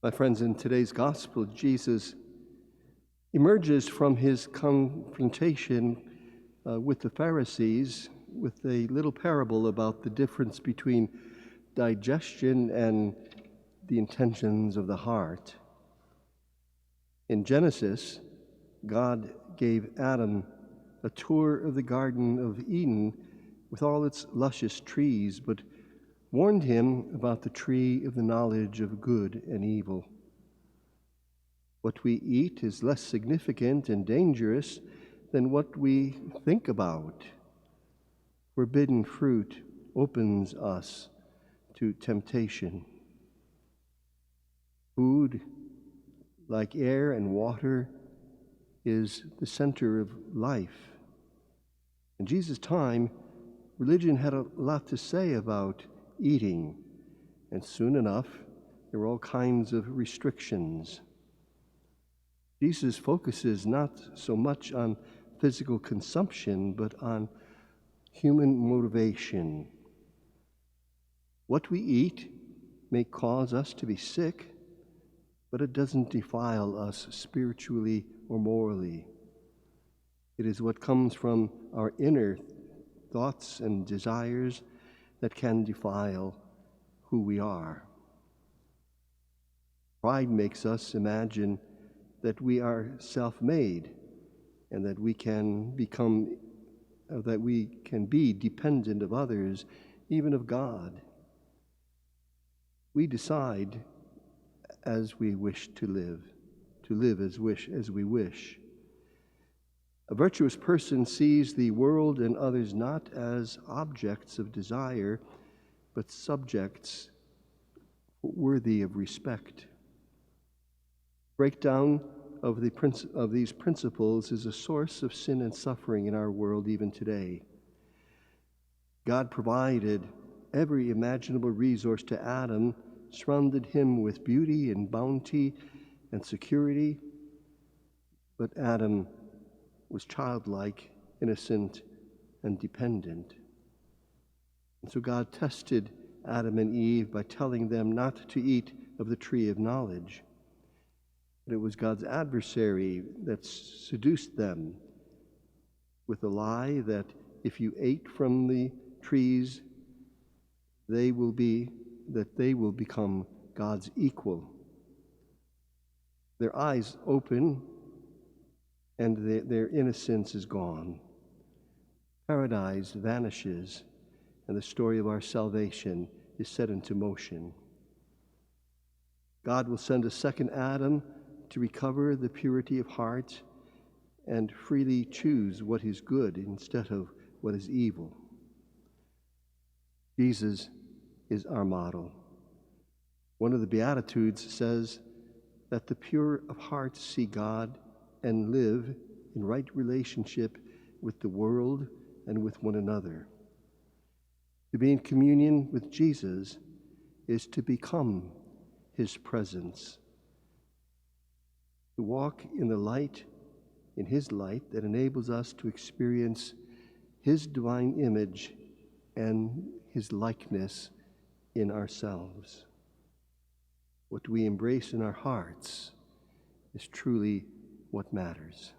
My friends, in today's gospel, Jesus emerges from his confrontation with the Pharisees with a little parable about the difference between digestion and the intentions of the heart. In Genesis, God gave Adam a tour of the Garden of Eden with all its luscious trees, but warned him about the tree of the knowledge of good and evil. What we eat is less significant and dangerous than what we think about. Forbidden fruit opens us to temptation. Food, like air and water, is the center of life. In Jesus' time, religion had a lot to say about eating, and soon enough, there were all kinds of restrictions. Jesus focuses not so much on physical consumption, but on human motivation. What we eat may cause us to be sick, but it doesn't defile us spiritually or morally. It is what comes from our inner thoughts and desires that can defile who we are. Pride makes us imagine that we are self-made and that we can be dependent of others, even of God. We decide as we wish to live as we wish. A virtuous person sees the world and others not as objects of desire, but subjects worthy of respect. Breakdown of these principles is a source of sin and suffering in our world even today. God provided every imaginable resource to Adam, surrounded him with beauty and bounty and security, but Adam was childlike, innocent, and dependent. And so God tested Adam and Eve by telling them not to eat of the tree of knowledge. But it was God's adversary that seduced them with a lie that if you ate from the trees, they will become God's equal. Their eyes open, and their innocence is gone. Paradise vanishes, and the story of our salvation is set into motion. God will send a second Adam to recover the purity of heart and freely choose what is good instead of what is evil. Jesus is our model. One of the Beatitudes says that the pure of heart see God and live in right relationship with the world and with one another. To be in communion with Jesus is to become his presence, to walk in the light, in his light that enables us to experience his divine image and his likeness in ourselves. What we embrace in our hearts is truly what matters.